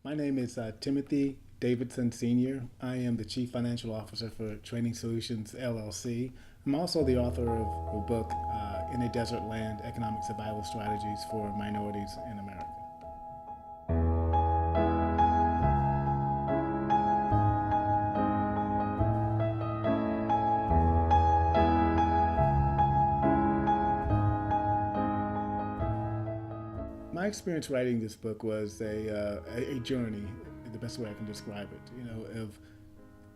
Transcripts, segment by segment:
My name is Timothy Davidson Sr. I am the Chief Financial Officer for Training Solutions LLC. I'm also the author of a book, In a Desert Land, Economic Survival Strategies for Minorities in America. My experience writing this book was a journey, the best way I can describe it, of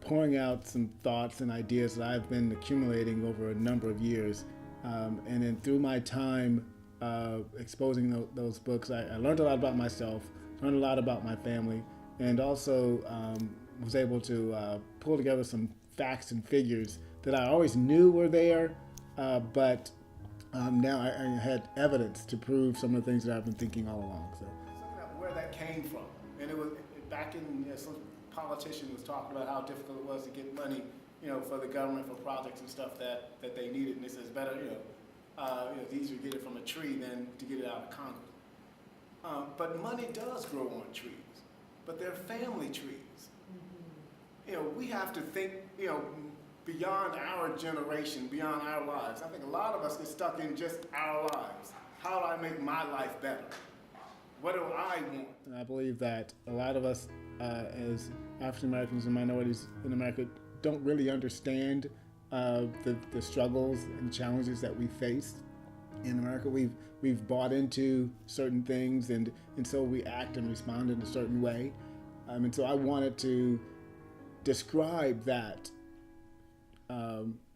pouring out some thoughts and ideas that I've been accumulating over a number of years. And then through my time exposing those books, I learned a lot about myself, learned a lot about my family, and also was able to pull together some facts and figures that I always knew were there, but now I had evidence to prove some of the things that I've been thinking all along. So looking at where that came from, and it was back in some politician was talking about how difficult it was to get money, for the government for projects and stuff that they needed, and it says better, it's easier to get it from a tree than to get it out of Congress. But money does grow on trees, but they're family trees. Mm-hmm. We have to think, beyond our generation, beyond our lives. I think a lot of us get stuck in just our lives. How do I make my life better? What do I want? And I believe that a lot of us as African Americans and minorities in America don't really understand the struggles and challenges that we face in America. We've bought into certain things, and so we act and respond in a certain way. And so I wanted to describe that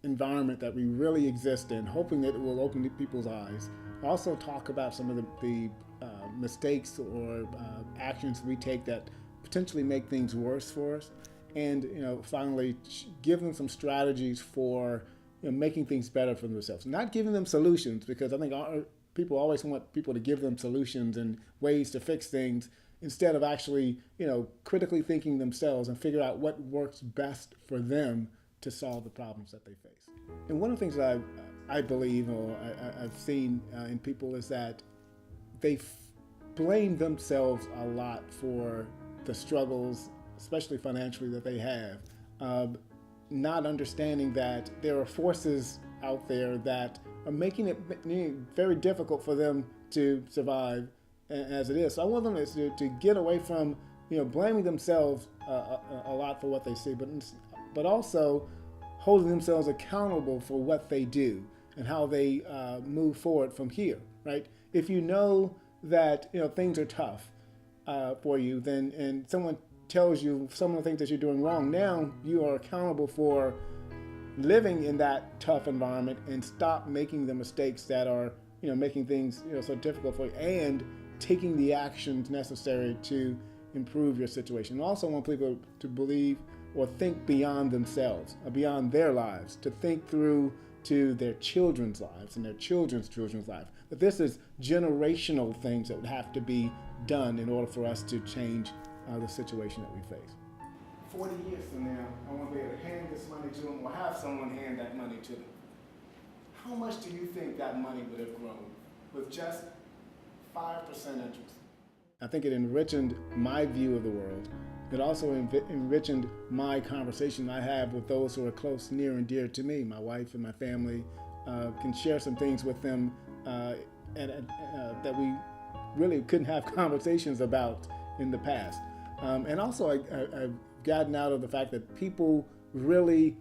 environment that we really exist in, hoping that it will open people's eyes. Also talk about some of the mistakes or actions we take that potentially make things worse for us, and finally give them some strategies for making things better for themselves. Not giving them solutions, because I think people always want people to give them solutions and ways to fix things, instead of actually critically thinking themselves and figure out what works best for them to solve the problems that they face. And one of the things that I believe, or I've seen in people, is that they blame themselves a lot for the struggles, especially financially, that they have, not understanding that there are forces out there that are making it very difficult for them to survive as it is. So I want them to get away from blaming themselves a lot for what they see, but also holding themselves accountable for what they do and how they move forward from here, right? If you know that things are tough for you, then and someone tells you some of the things that you're doing wrong, now you are accountable for living in that tough environment and stop making the mistakes that are making things so difficult for you, and taking the actions necessary to improve your situation. I also want people to believe or think beyond themselves, or beyond their lives, to think through to their children's lives and their children's lives. That this is generational things that would have to be done in order for us to change the situation that we face. 40 years from now, I want to be able to hand this money to them, or have someone hand that money to them. How much do you think that money would have grown with just 5% interest? I think it enriched my view of the world. It also enriched my conversation I have with those who are close, near, and dear to me. My wife and my family can share some things with them that we really couldn't have conversations about in the past. And also I've gotten out of the fact that people really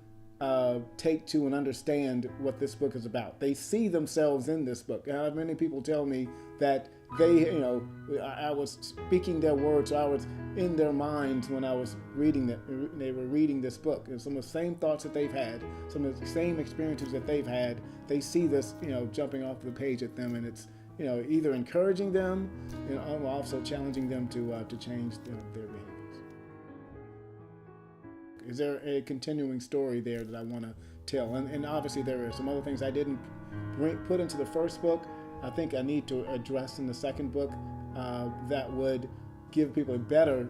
take to and understand what this book is about. They see themselves in this book. I have many people tell me that I was speaking their words, I was in their minds when I was reading it. They were reading this book. And some of the same thoughts that they've had, some of the same experiences that they've had, they see this, jumping off the page at them, and it's, either encouraging them, and also challenging them to change their behaviors. Is there a continuing story there that I want to tell? And obviously there are some other things I didn't put into the first book. I think I need to address in the second book that would give people a better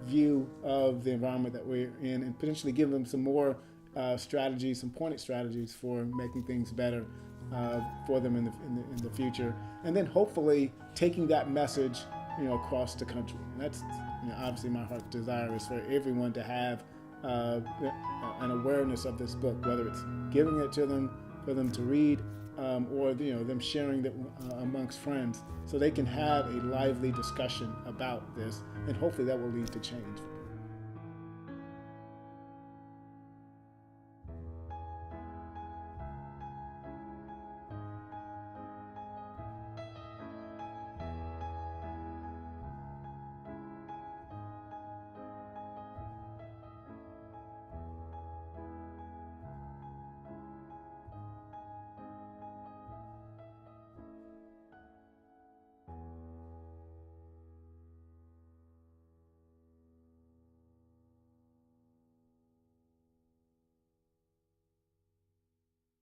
view of the environment that we're in, and potentially give them some more strategies, some pointed strategies for making things better for them in the future. And then hopefully taking that message across the country. And that's obviously my heart's desire is for everyone to have an awareness of this book, whether it's giving it to them for them to read, or them sharing it amongst friends, so they can have a lively discussion about this, and hopefully that will lead to change.